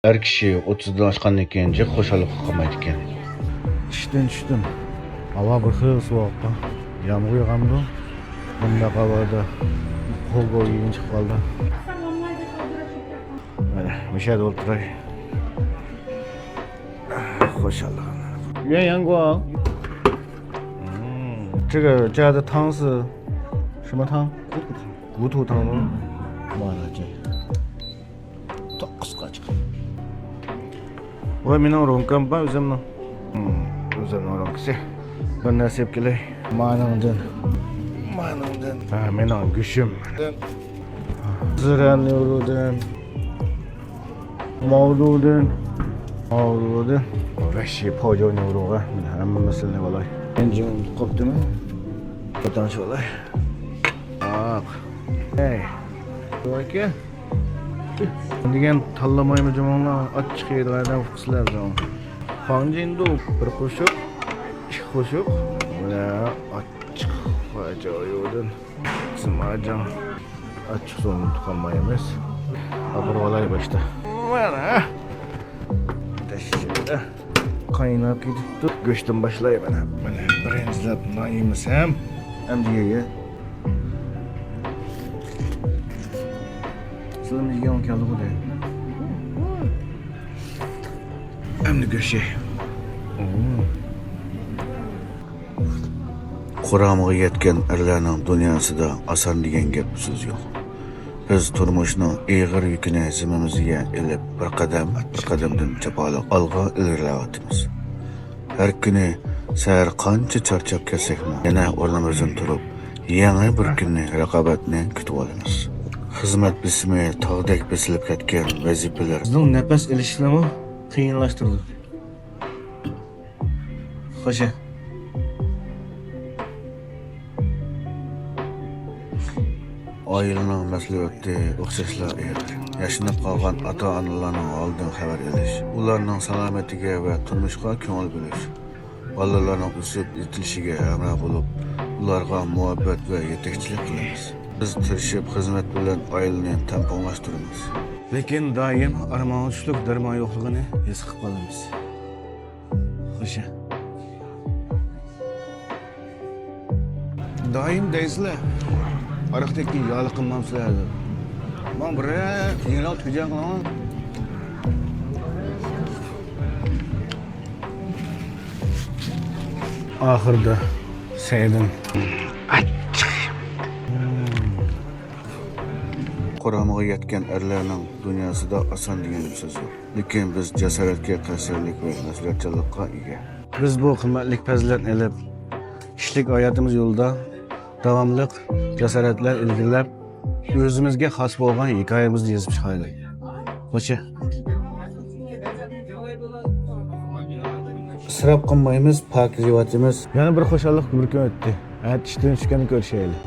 Her kişi 30'dan aşkandan keyin jiq xo'shalik qilmaydi ekan. İşten tushdim. Havo bir xil sovuq. Yomg'ir yog'amdi. Bunda havoda qo'lga o'yin chiqib qoldi. Mana bu yerda o'tiray. Xo'shalik. 鸳鸯锅。这个加的汤是什么汤？骨头汤吗？妈的这。To'qqizgacha. Voy mening ro'nkam bor o'zimni. O'zimni ro'nkasi. Bir narsa yeb kelay. Manimdan. Ha, mening go'shim. Ziran yo'rudan. Mavludan. Vahshiy pojon yo'ruga. Hammasini bo'lay. Enjin qopdimi? Qo'tanch bo'lay. Hey. Aka. Degan tanlamaymi jamoalar achchiq yeydigan qizlar zaman. Xonjindo bir qo'shiq, ikki qo'shiq. Mana achchiq fajoyodin. Qismajan achchiq so'ng tuqolmaymiz. Abur olay boshda. Mana. Tashida qaynab ketibdi. Go'shtdan boshlayman. Mana birinchilab nayimiz ham amdiga. Sizlarni yegan keldi bu dey. Amdi go'shi. Quramıga yetgan erlarning dunyosida oson degan gap so'z yo'q. Biz turmushning ig'ir yukini zimmamizga ilib bir qadamdan chapaloq olg'a ilgarilayapmiz. Har kuni sahar qancha charchab kelsakmi, yana o'rnimizdan turib, yangi bir kunni raqobatni kutib olamiz. Xizmat bismi tog'dek besilib ketgan vazifalar Bizning nafas ilishlarni qiyinlashtirdi. Xo'sh. Ailening mas'uliyati o'xshashla yashinib qolgan ota-onalarning oldin xabar olish, ularning salomatiga va turmushga ko'ngil bo'lish, bolalarning o'sib yetilishiga hamroh bo'lib, ularga muhabbat va yetakchilik qilamiz. Biz tirishib xizmat bilan oilani tamponlashtiramiz. Lekin doim armon tushlik darmon yo'qligini his qilib qolamiz. Xo'sh. Doim deysizlar. Ariqdagi yoliqinmamsizlar. Men bir yengil tujan qilaman. Oxirida Saidin Quramıga yetgan erlarning dunyosida oson degan so'z yo'q. Lekin biz jasoratga, qasirlik va mas'uliyatchanlikqa ega. biz bu qimmatlik fazilatni ilib, ishlik hayotimiz yo'lida davomli jasoratlar ilgilab, o'zimizga xos bo'lgan hikoyamizni yozib chiqaylik. Xo'sh. Isrof qilmaymiz, pok yeyotimiz. Yana bir xo'shalik bir kun o'tdi. Ishdan tushganda ko'rishaylik.